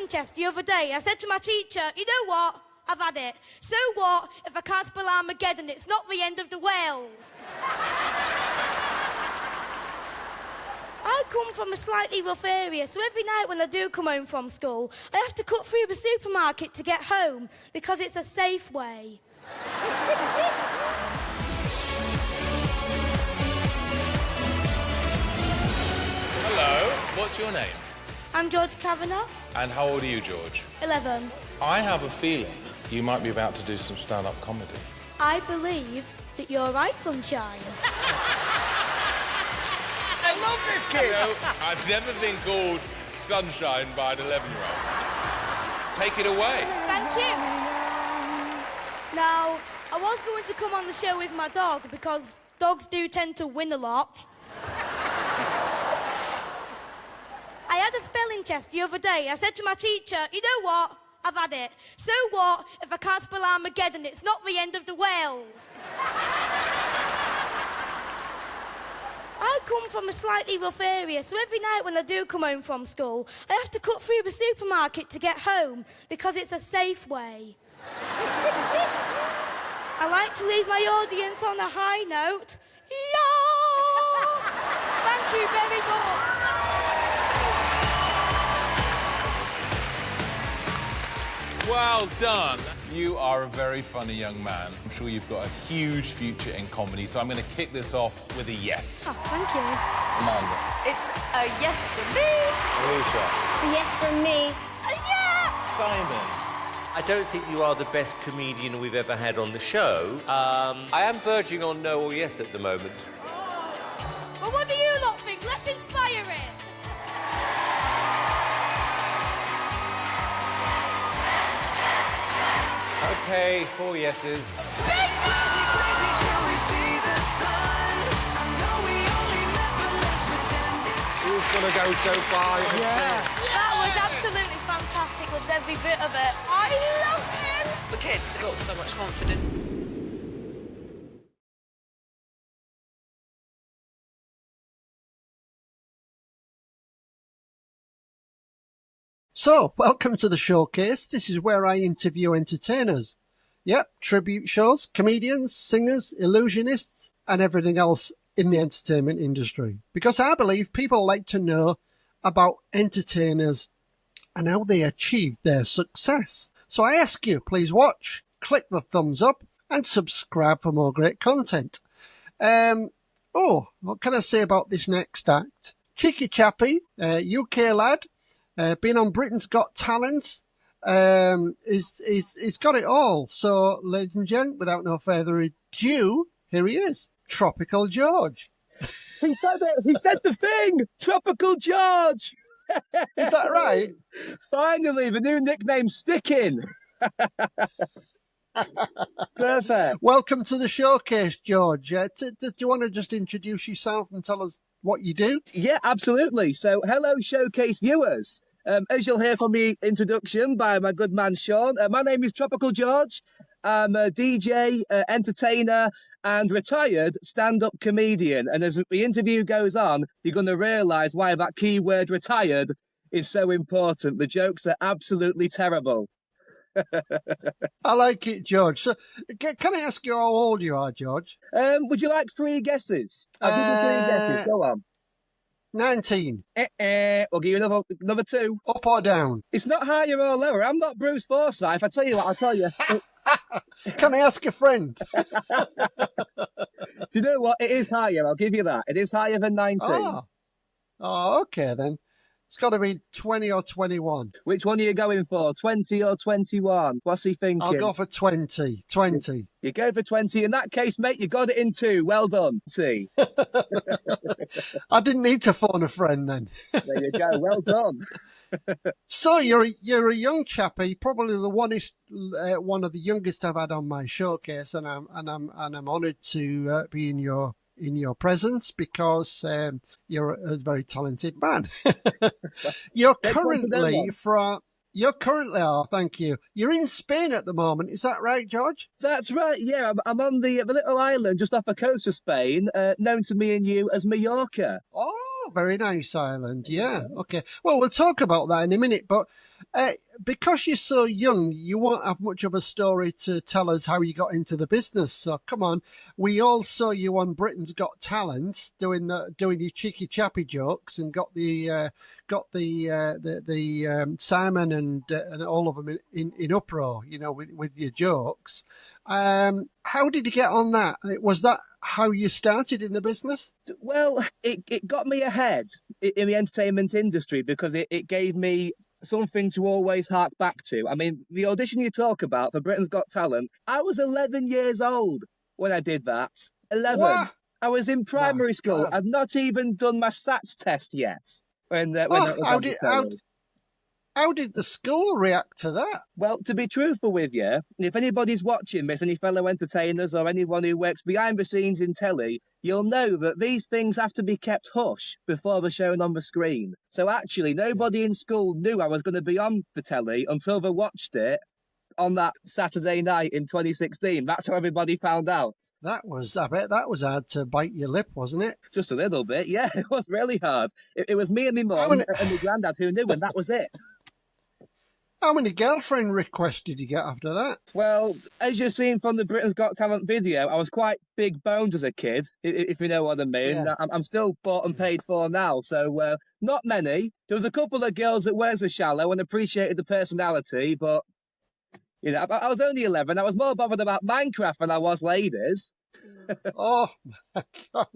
spelling test the other day. I said to my teacher, you know what? I've had it. So what if I can't spell Armageddon? It's not the end of the world. I come from a slightly rough area, so every night when I do come home from school, I have to cut through the supermarket to get home because it's a safe way. Hello, what's your name? I'm George Kavanagh. And how old are you, George? 11. I have a feeling you might be about to do some stand-up comedy. I believe that you're right, sunshine. I love this kid! No, I've never been called sunshine by an 11-year-old. Take it away. Thank you. Now, I was going to come on the show with my dog because dogs do tend to win a lot. I had a spelling test the other day. I said to my teacher, you know what? I've had it. So what if I can't spell Armageddon? It's not the end of the world. I come from a slightly rough area, so every night when I do come home from school, I have to cut through the supermarket to get home because it's a safe way. I like to leave my audience on a high note. Yeah! Thank you very much. Well done. You are a very funny young man. I'm sure you've got a huge future in comedy, so I'm going to kick this off with a yes. Oh, thank you. Amanda. It's a yes for me. Alicia. It's a yes from me. Yeah! Simon. I don't think you are the best comedian we've ever had on the show. I am verging on no or yes at the moment. Well, what do you lot think? Let's inspire it. Okay, 4 yeses. Who's gonna go so far? That was absolutely fantastic. Loved every bit of it. I love him. The kids got so much confidence. So, welcome to the showcase. This is where I interview entertainers. Yep, tribute shows, comedians, singers, illusionists, and everything else in the entertainment industry. Because I believe people like to know about entertainers and how they achieved their success. So I ask you, please watch, click the thumbs up, and subscribe for more great content. What can I say about this next act? Cheeky chappy, UK lad, been on Britain's Got Talent, he's got it all. So, ladies and gentlemen, without no further ado, here he is, Tropical George. He said it. He said the thing. Tropical George. Is that right? Finally, the new nickname's sticking. Perfect. Welcome to the showcase, George. Do you want to just introduce yourself and tell us what you do? Yeah, absolutely. So, hello, showcase viewers. As you'll hear from the introduction by my good man Sean, my name is Tropical George. I'm a DJ, entertainer, and retired stand-up comedian. And as the interview goes on, you're going to realise why that keyword retired is so important. The jokes are absolutely terrible. I like it, George. So, can I ask you how old you are, George? Would you like 3 guesses? I'll give you 3 guesses. Go on. 19. I'll give you another 2. Up or down? It's not higher or lower. I'm not Bruce Forsyth. I tell you what, I'll tell you. Can I ask a friend? Do you know what? It is higher. I'll give you that. It is higher than 19. Oh, okay then. It's got to be 20 or 21. Which one are you going for? 20 or 21? What's he thinking? I'll go for 20. 20. You go for 20. In that case, mate, you got it in 2. Well done. See. I didn't need to phone a friend then. There you go. Well done. So you're a young chappie, probably the one of the youngest I've had on my showcase, and I'm honoured to be in your presence because you're a very talented man. You're currently thank you. You're in Spain at the moment, is that right, George? That's right. Yeah, I'm on the little island just off the coast of Spain, known to me and you as Mallorca. Oh, Oh, very nice island. Yeah. Okay. Well, we'll talk about that in a minute. But because you're so young, you won't have much of a story to tell us how you got into the business. So come on. We all saw you on Britain's Got Talent doing your cheeky chappy jokes, and got the Simon and all of them in uproar. You know, with your jokes. How did you get on that? Was that how you started in the business? Well, it got me ahead in the entertainment industry because it gave me something to always hark back to. I mean, the audition you talk about for Britain's Got Talent, I was 11 years old when I did that. 11. What? I was in primary school. God. I've not even done my SATs test yet. When that was How did the school react to that? Well, to be truthful with you, if anybody's watching this, any fellow entertainers or anyone who works behind the scenes in telly, you'll know that these things have to be kept hush before they're shown on the screen. So actually, nobody in school knew I was going to be on the telly until they watched it on that Saturday night in 2016. That's how everybody found out. I bet that was hard to bite your lip, wasn't it? Just a little bit, yeah. It was really hard. It was me and my mum and my granddad who knew, and that was it. How many girlfriend requests did you get after that? Well, as you've seen from the Britain's Got Talent video, I was quite big boned as a kid, if you know what I mean. Yeah. I'm still bought and paid for now, so not many. There was a couple of girls that weren't so shallow and appreciated the personality, but, you know, I was only 11. I was more bothered about Minecraft than I was ladies. Oh, my God.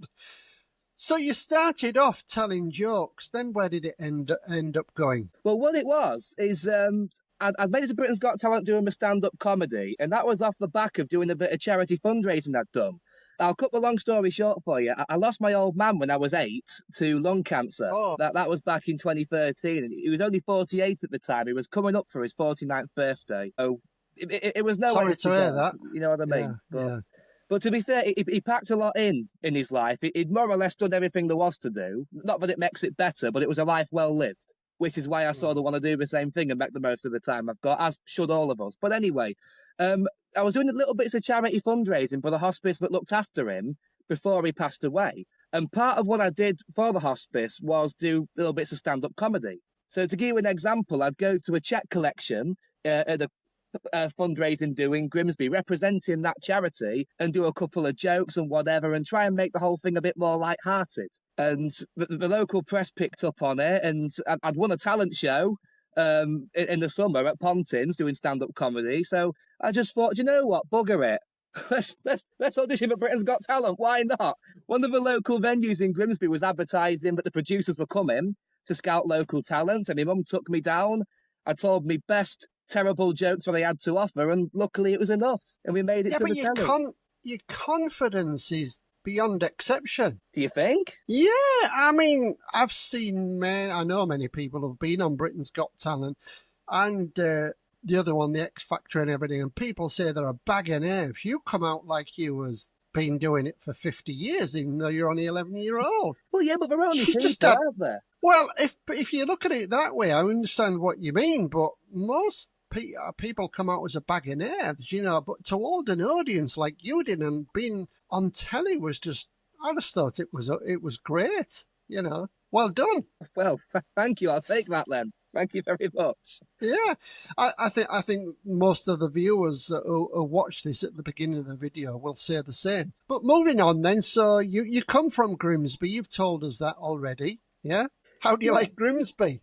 So you started off telling jokes, then where did it end up going? Well, what it was is I'd made it to Britain's Got Talent doing my stand-up comedy, and that was off the back of doing a bit of charity fundraising I'd done. I'll cut the long story short for you. I lost my old man when I was 8 to lung cancer. Oh. That was back in 2013, and he was only 48 at the time. He was coming up for his 49th birthday. So it was no. Sorry to hear that. You know what I mean? Yeah. But to be fair, he packed a lot in his life. He'd more or less done everything there was to do. Not that it makes it better, but it was a life well lived, which is why I sort of want to do the same thing and make the most of the time I've got, as should all of us. But anyway, I was doing little bits of charity fundraising for the hospice that looked after him before he passed away. And part of what I did for the hospice was do little bits of stand-up comedy. So to give you an example, I'd go to a check collection at a fundraising doing Grimsby, representing that charity, and do a couple of jokes and whatever, and try and make the whole thing a bit more light-hearted. And the local press picked up on it, and I'd won a talent show in the summer at Pontins doing stand-up comedy. So I just thought, you know what, bugger it. Let's audition for Britain's Got Talent. Why not? One of the local venues in Grimsby was advertising that the producers were coming to scout local talent, and my mum took me down. I told me best terrible jokes that I had to offer, and luckily it was enough, and we made it to the telly. Your confidence is beyond exception. Do you think? Yeah, I mean, I've seen I know many people who've been on Britain's Got Talent, and the other one, the X Factor and everything, and people say they're a bag of nerves. You come out like you was been doing it for 50 years, even though you're only 11-year-old. Well, yeah, but they're only people out there. Well, if you look at it that way, I understand what you mean, but most people come out as a bag of nerves, you know, but to hold an audience like you did and being on telly was just, I just thought it was great, you know. Well done. Well, thank you. I'll take that then. Thank you very much. Yeah, I think most of the viewers who watch this at the beginning of the video will say the same. But moving on then, so you come from Grimsby, you've told us that already, yeah? How do you like Grimsby?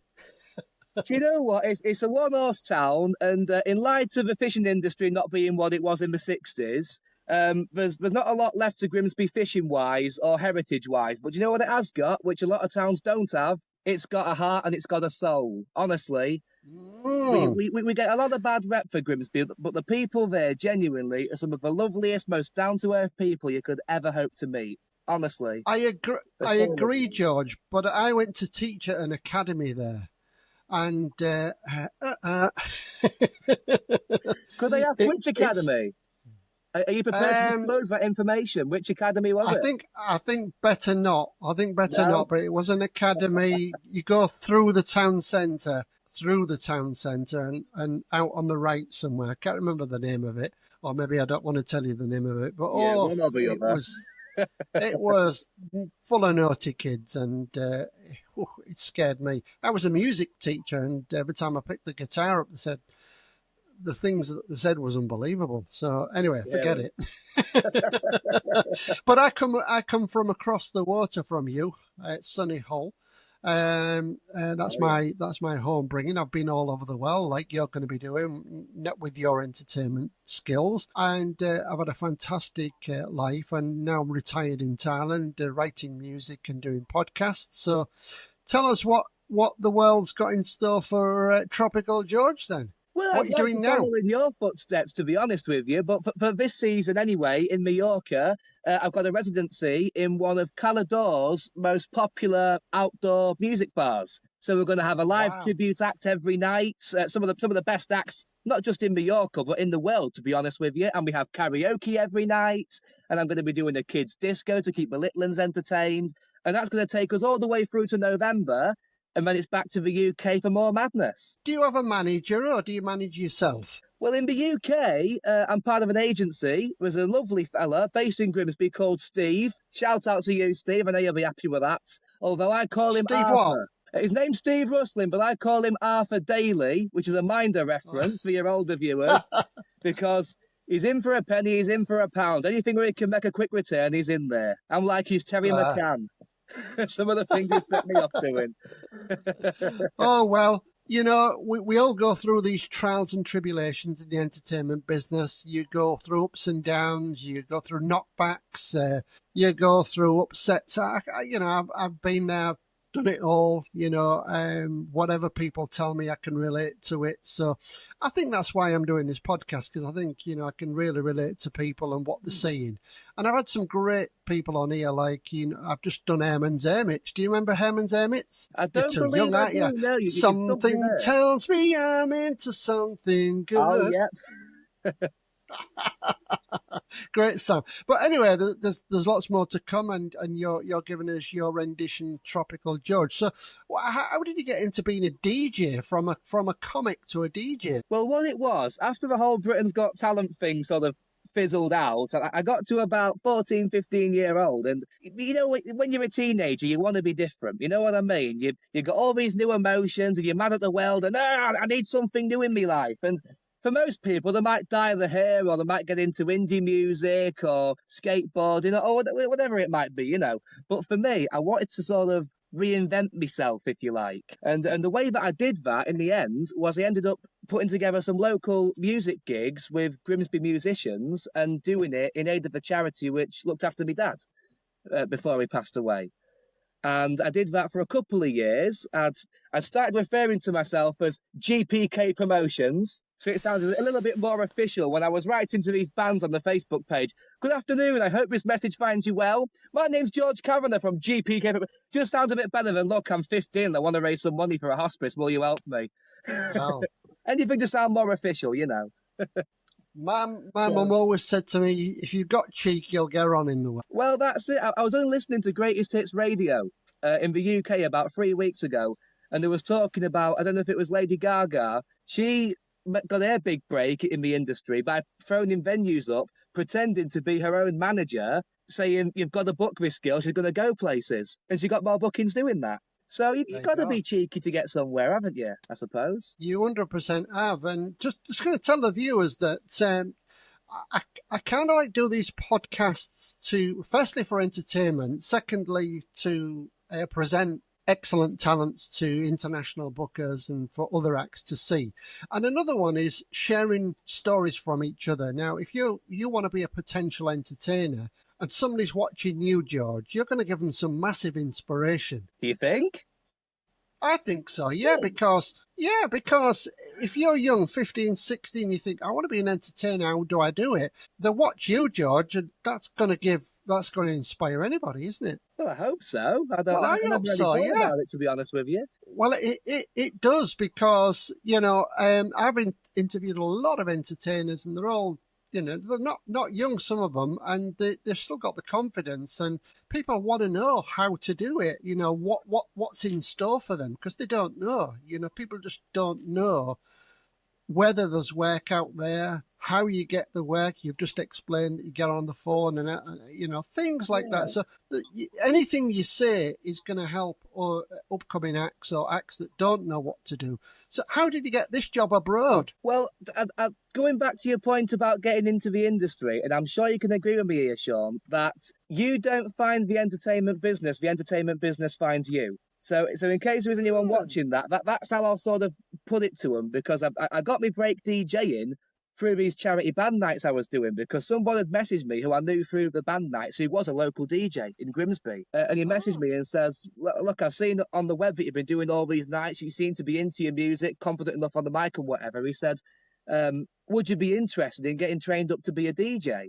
Do you know what? It's a one-horse town, and in light of the fishing industry not being what it was in the 60s, there's not a lot left to Grimsby fishing-wise or heritage-wise. But do you know what it has got, which a lot of towns don't have? It's got a heart and it's got a soul. Honestly, we get a lot of bad rep for Grimsby, but the people there genuinely are some of the loveliest, most down-to-earth people you could ever hope to meet. Honestly. I agree, George, but I went to teach at an academy there. And could I ask which academy? Are you prepared to disclose that information? Which academy was it? I think better not. But it was an academy. You go through the town centre, and out on the right somewhere. I can't remember the name of it, or maybe I don't want to tell you the name of it. But It was full of naughty kids, and it scared me. I was a music teacher, and every time I picked the guitar up, they said the things that they said was unbelievable. So anyway, forget it. But I come from across the water from you, sunny Hull. That's my home bringing. I've been all over the world, like you're going to be doing, with your entertainment skills, and I've had a fantastic life. And now I'm retired in Thailand, writing music and doing podcasts. So, tell us what the world's got in store for Tropical George then. Well, What I'd are you like doing to now? follow in your footsteps, to be honest with you. But for this season anyway, in Mallorca, I've got a residency in one of Calador's most popular outdoor music bars. So we're going to have a live Wow. tribute act every night. Some of the best acts, not just in Mallorca, but in the world, to be honest with you. And we have karaoke every night. And I'm going to be doing a kids' disco to keep the little ones entertained. And that's going to take us all the way through to November. And then it's back to the UK for more madness. Do you have a manager, or do you manage yourself? Well, in the UK, I'm part of an agency. There's a lovely fella based in Grimsby called Steve. Shout out to you, Steve. I know you'll be happy with that. Although I call him Steve Arthur. His name's Steve Rustlin, but I call him Arthur Daly, which is a Minder reference for your older viewers, because he's in for a penny, he's in for a pound. Anything where he can make a quick return, he's in there. I'm like he's Terry McCann. Some of the things he set me up doing. Oh, well, you know, we all go through these trials and tribulations in the entertainment business. You go through ups and downs, you go through knockbacks, you go through upsets. I've been there, done it all, whatever people tell me, I can relate to it. So I think that's why I'm doing this podcast, because I think, I can really relate to people and what they're saying. And I've had some great people on here, like, I've just done Herman's Hermits. Do you remember Herman's Hermits? I You're don't too believe young, I aren't do. you? No, you Something tells me I'm into something good. Oh, yeah. Great song. But anyway, there's lots more to come, and you're giving us your rendition, Tropical George. So how did you get into being a DJ, from a comic to a DJ? Well, what it was, after the whole Britain's Got Talent thing sort of fizzled out, I got to about 14, 15-year-old, and when you're a teenager, you want to be different. You know what I mean? You got all these new emotions, and you're mad at the world, and I need something new in my life. And for most people, they might dye their hair, or they might get into indie music or skateboarding or whatever it might be, But for me, I wanted to sort of reinvent myself, if you like. And the way that I did that in the end was I ended up putting together some local music gigs with Grimsby musicians and doing it in aid of a charity which looked after my dad before he passed away. And I did that for a couple of years. I started referring to myself as GPK Promotions, so it sounded a little bit more official when I was writing to these bands on the Facebook page. Good afternoon, I hope this message finds you well. My name's George Kavanagh from GPK Promotions. Just sounds a bit better than, look, I'm 15 and I want to raise some money for a hospice, will you help me? Wow. Anything to sound more official, My mum always said to me, if you've got cheek, you'll get on in the world. Well, that's it. I was only listening to Greatest Hits Radio in the UK about 3 weeks ago, and they was talking about, I don't know if it was Lady Gaga, she got her big break in the industry by phoning venues up, pretending to be her own manager, saying, you've got to book this girl, she's going to go places. And she got more bookings doing that. So you've got to be cheeky to get somewhere, haven't you, I suppose? You 100% have. And just going to tell the viewers that I kind of like do these podcasts firstly for entertainment, secondly to present excellent talents to international bookers and for other acts to see. And another one is sharing stories from each other. Now, if you want to be a potential entertainer and somebody's watching you, George, you're going to give them some massive inspiration. Do you think? I think so, yeah, because if you're young, 15, 16, you think, I want to be an entertainer, how do I do it? They watch you, George, and that's going to inspire anybody, isn't it? Well, I hope so. I hope so, yeah. About it, to be honest with you. Well, it does, because, I've interviewed a lot of entertainers, and they're all, they're not young, some of them, and they've still got the confidence, and people want to know how to do it, what's in store for them, because they don't know. People just don't know whether there's work out there, how you get the work. You've just explained that you get on the phone and things like that. So anything you say is going to help upcoming acts or acts that don't know what to do. So how did you get this job abroad? Well, going back to your point about getting into the industry, and I'm sure you can agree with me here, Sean, that you don't find the entertainment business finds you. So in case there is anyone watching that's how I'll sort of put it to them, because I got my break DJing through these charity band nights I was doing, because someone had messaged me who I knew through the band nights, who was a local DJ in Grimsby. And he messaged me and says, look, I've seen on the web that you've been doing all these nights. You seem to be into your music, confident enough on the mic and whatever. He said, would you be interested in getting trained up to be a DJ?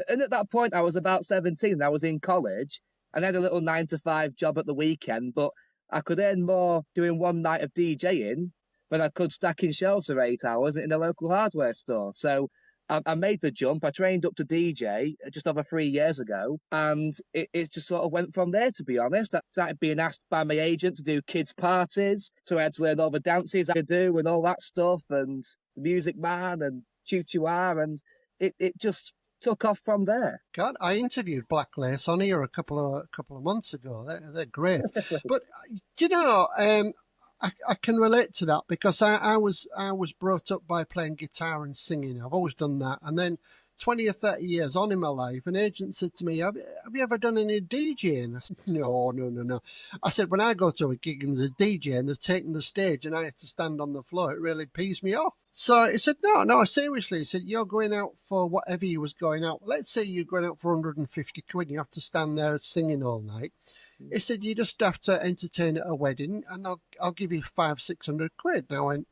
And at that point, I was about 17 and I was in college and I had a little 9-to-5 job at the weekend, but I could earn more doing one night of DJing than I could stacking shelves for 8 hours in a local hardware store. So I made the jump. I trained up to DJ just over 3 years ago, and it just sort of went from there, to be honest. I started being asked by my agent to do kids' parties, so I had to learn all the dances I could do and all that stuff, and the Music Man and Choo-Choo-Ah, and it just took off from there. God, I interviewed Black Lace on here a couple of months ago. They're great. But do you know, I can relate to that, because I was brought up by playing guitar and singing. I've always done that. And then 20 or 30 years on in my life, an agent said to me, have you ever done any DJing? I said, no. I said, when I go to a gig and there's a DJ and they're taking the stage and I have to stand on the floor, it really pees me off. So he said, no, seriously. He said, you're going out for whatever you was going out. Let's say you're going out for 150 quid and you have to stand there singing all night. He said, you just have to entertain at a wedding and I'll give you 500-600 quid. Now I went,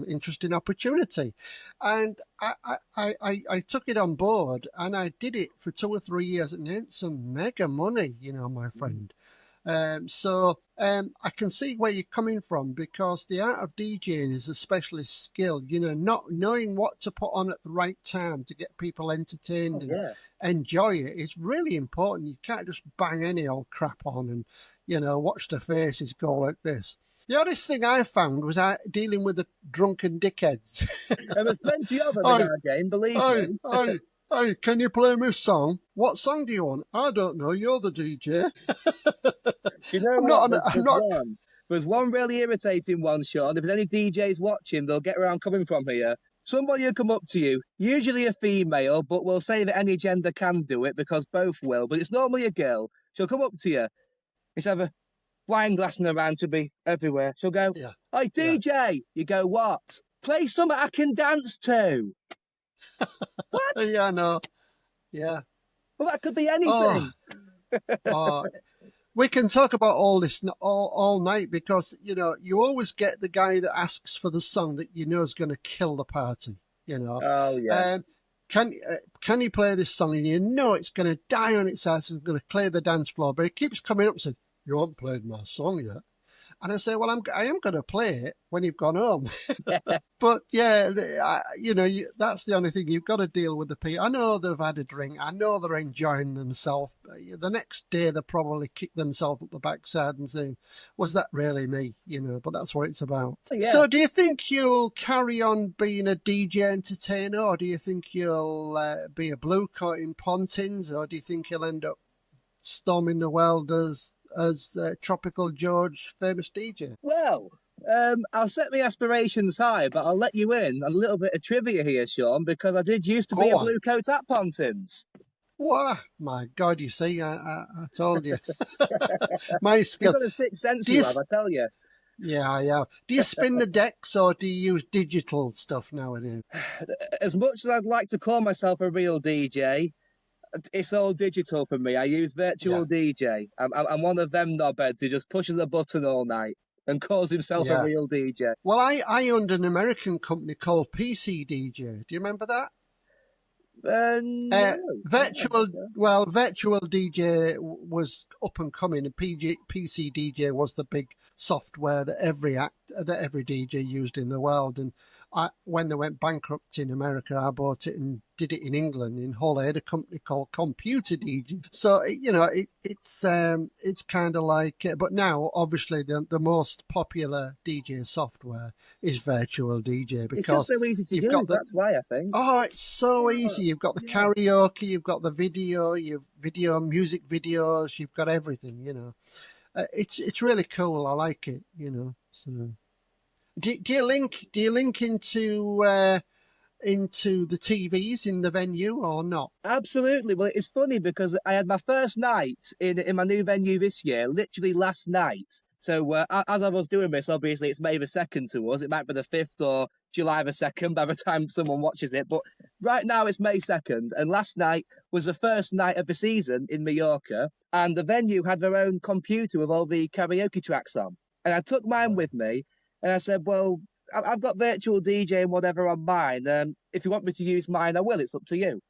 interesting opportunity. And I took it on board and I did it for 2 or 3 years and earned some mega money, my friend. So I can see where you're coming from, because the art of DJing is a specialist skill, not knowing what to put on at the right time to get people entertained and enjoy it. It's really important. You can't just bang any old crap on and, watch the faces go like this. The oddest thing I found was dealing with the drunken dickheads. There was plenty of them in our game, believe me. Hey, can you play me a song? What song do you want? I don't know. You're the DJ. You know There's one really irritating one, Sean. If there's any DJs watching, they'll get where I'm coming from here. Somebody will come up to you, usually a female, but we'll say that any gender can do it because both will, but it's normally a girl. She'll come up to you. She'll have a wine glass in her hand to be everywhere. She'll go, hey, DJ. Yeah. You go, what? Play something I can dance to. What? Yeah, I know. Yeah. Well, that could be anything. We can talk about all this all night, because, you always get the guy that asks for the song that is going to kill the party, Oh, yeah. Can you play this song? And it's going to die on its ass and going to clear the dance floor. But it keeps coming up and saying, you haven't played my song yet. And I say, well, I am going to play it when you've gone home. But yeah, that's the only thing. You've got to deal with the people. I know they've had a drink. I know they're enjoying themselves. The next day, they probably kick themselves up the backside and say, was that really me? But that's what it's about. Yeah. So do you think you'll carry on being a DJ entertainer, or do you think you'll be a blue coat in Pontins, or do you think you'll end up storming the world as Tropical George, famous DJ? Well, I'll set my aspirations high, but I'll let you in a little bit of trivia here, Sean, because I did used to be a blue coat at Pontins. What? My God, you see, I told you. My skill. You've got a sixth sense, you have, I tell you. Yeah. Do you spin the decks, or do you use digital stuff nowadays? As much as I'd like to call myself a real DJ, it's all digital for me. I use virtual DJ. I'm one of them knobheads who just pushes a button all night and calls himself a real DJ. Well, I owned an American company called PC DJ. Do you remember that? No. Virtual DJ was up and coming, and PC DJ was the big software that every DJ used in the world. And when they went bankrupt in America, I bought it and did it in England in Hull. I had a company called Computer DJ. So it's kind of like, but now obviously the most popular DJ software is virtual DJ It's just because so easy to you've use. got the That's why I think. oh, it's so easy. You've got the karaoke, you've got the video, you've video music videos, you've got everything. It's really cool. I like it. So. Do you link into the TVs in the venue or not? Absolutely. Well, it's funny because I had my first night in my new venue this year, literally last night. So as I was doing this, obviously it's May the 2nd to us. It might be the 5th or July the 2nd by the time someone watches it. But right now it's May 2nd. And last night was the first night of the season in Mallorca. And the venue had their own computer with all the karaoke tracks on. And I took mine with me. And I said, well, I've got virtual DJ and whatever on mine. If you want me to use mine, I will. It's up to you.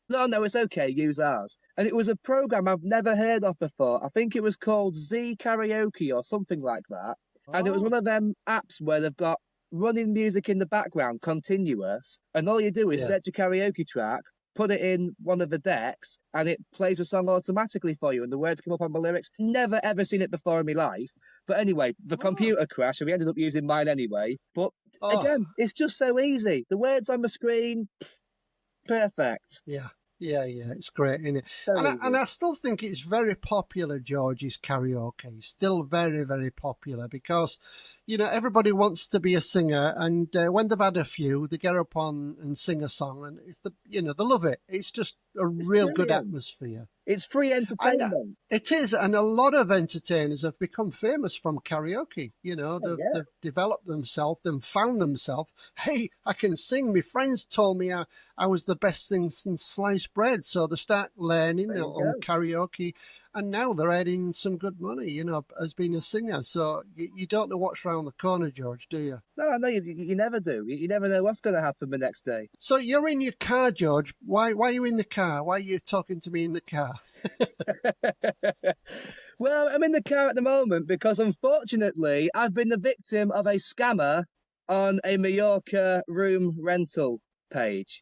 No, it's okay. Use ours. And it was a program I've never heard of before. I think it was called Z Karaoke or something like that. And it was one of them apps where they've got running music in the background, continuous. And all you do is search a karaoke track, put it in one of the decks, and it plays the song automatically for you. And the words come up on the lyrics. Never, ever seen it before in my life. But anyway, the computer crashed, and we ended up using mine anyway. But again, it's just so easy. The words on the screen, perfect. Yeah. It's great, isn't it? So And I still think it's very popular, George's karaoke. Still very, very popular because, everybody wants to be a singer. And when they've had a few, they get up on and sing a song. And it's they love it. It's just a real good atmosphere. It's free entertainment. It is, and a lot of entertainers have become famous from karaoke. They've developed themselves, they've found themselves. Hey, I can sing. My friends told me I was the best thing since sliced bread. So they start learning on karaoke, and now they're earning some good money, as being a singer. So you don't know what's around the corner, George, do you? No, you never do. You never know what's going to happen the next day. So you're in your car, George. Why are you in the car? Why are you talking to me in the car? Well, I'm in the car at the moment because, unfortunately, I've been the victim of a scammer on a Mallorca room rental page.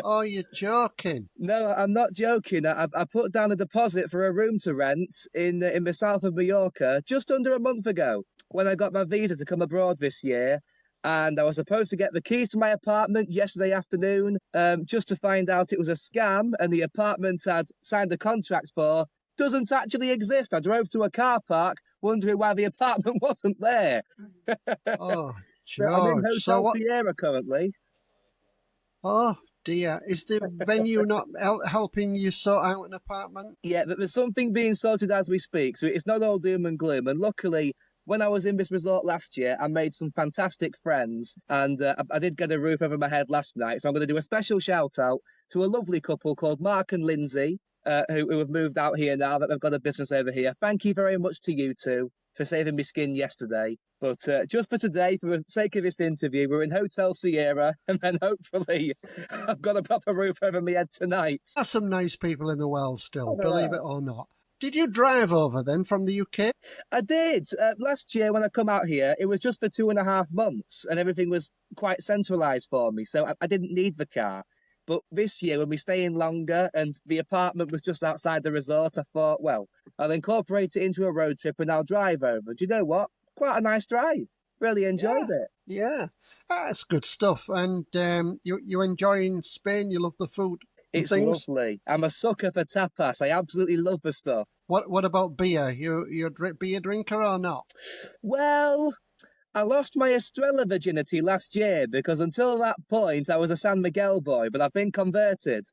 Oh, you're joking. No, I'm not joking. I put down a deposit for a room to rent in the south of Mallorca just under a month ago when I got my visa to come abroad this year. And I was supposed to get the keys to my apartment yesterday afternoon, just to find out it was a scam and the apartment I'd signed a contract for doesn't actually exist. I drove to a car park wondering why the apartment wasn't there. Oh, So I'm in George. Hotel Sierra currently. Oh, dear. Is the venue not helping you sort out an apartment? Yeah, but there's something being sorted as we speak, so it's not all doom and gloom. And luckily, when I was in this resort last year, I made some fantastic friends, and I did get a roof over my head last night. So I'm going to do a special shout out to a lovely couple called Mark and Lindsay, who have moved out here now that they've got a business over here. Thank you very much to you two for saving me skin yesterday. But just for today, for the sake of this interview, we're in Hotel Sierra, and then hopefully I've got a proper roof over my head tonight. There's some nice people in the world still, believe it or not. Did you drive over then from the UK? I did. Last year when I come out here, it was just for 2.5 months, and everything was quite centralised for me, so I didn't need the car. But this year, when we stay in longer and the apartment was just outside the resort, I thought, well, I'll incorporate it into a road trip and I'll drive over. Do you know what? Quite a nice drive. Really enjoyed it. Yeah, that's good stuff. And you enjoying Spain? You love the food and It's things? lovely. I'm a sucker for tapas. I absolutely love the stuff. What about beer? You're a beer drinker or not? Well, I lost my Estrella virginity last year because until that point I was a San Miguel boy, but I've been converted.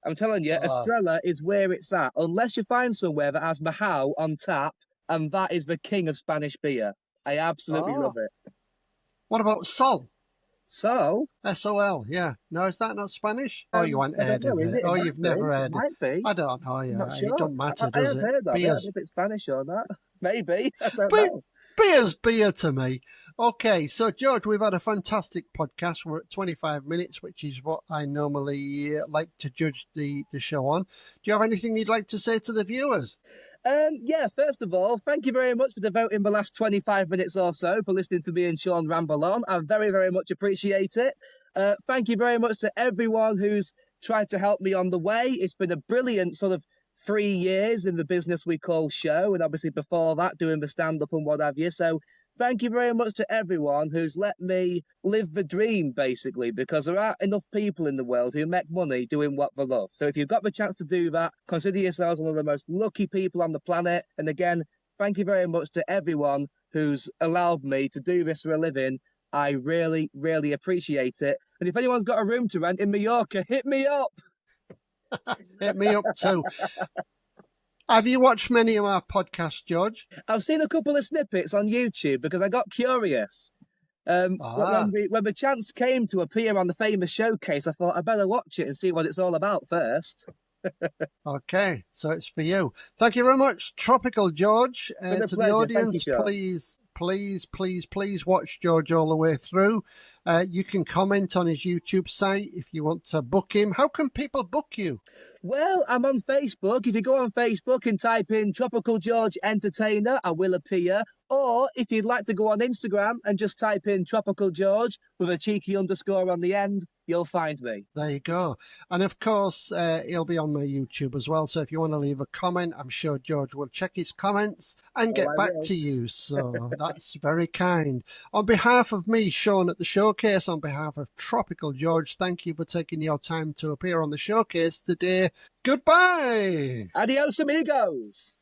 I'm telling you, Estrella is where it's at, unless you find somewhere that has Mahau on tap, and that is the king of Spanish beer. I absolutely love it. What about Sol? Sol? S-O-L, yeah. No, is that not Spanish? Oh, you haven't heard of it. Oh, you've never heard it. Might be. I don't know, yeah. Not It sure. don't matter, I does have it? heard of it. I don't Beer's know if it's Spanish or not. Maybe. I don't Be- know. Beer's beer to me. Okay, so George, we've had a fantastic podcast. We're at 25 minutes, which is what I normally like to judge the show on. Do you have anything you'd like to say to the viewers? Yeah, first of all, thank you very much for devoting the last 25 minutes or so for listening to me and Sean ramble on. I very, very much appreciate it. Thank you very much to everyone who's tried to help me on the way. It's been a brilliant sort of 3 years in the business we call show, and obviously before that doing the stand-up and what have you. So thank you very much to everyone who's let me live the dream, basically, because there aren't enough people in the world who make money doing what they love. So if you've got the chance to do that, consider yourselves one of the most lucky people on the planet. And again, thank you very much to everyone who's allowed me to do this for a living. I really, really appreciate it. And if anyone's got a room to rent in Mallorca, hit me up. Hit me up too. Have you watched many of our podcasts, George? I've seen a couple of snippets on YouTube because I got curious. When the chance came to appear on the famous showcase, I thought I better watch it and see what it's all about first. Okay, so it's for you. Thank you very much, Tropical George. Been a To pleasure. the Thank you, audience, Sean. please watch George all the way through. You can comment on his YouTube site if you want to book him. How can people book you? Well, I'm on Facebook. If you go on Facebook and type in Tropical George Entertainer, I will appear. Or if you'd like to go on Instagram and just type in Tropical George with a cheeky underscore on the end, you'll find me. There you go. And of course, he'll be on my YouTube as well. So if you want to leave a comment, I'm sure George will check his comments and get back to you. So that's very kind. On behalf of me, Sean, at the showcase, on behalf of Tropical George, thank you for taking your time to appear on the showcase today. Goodbye. Adios, amigos.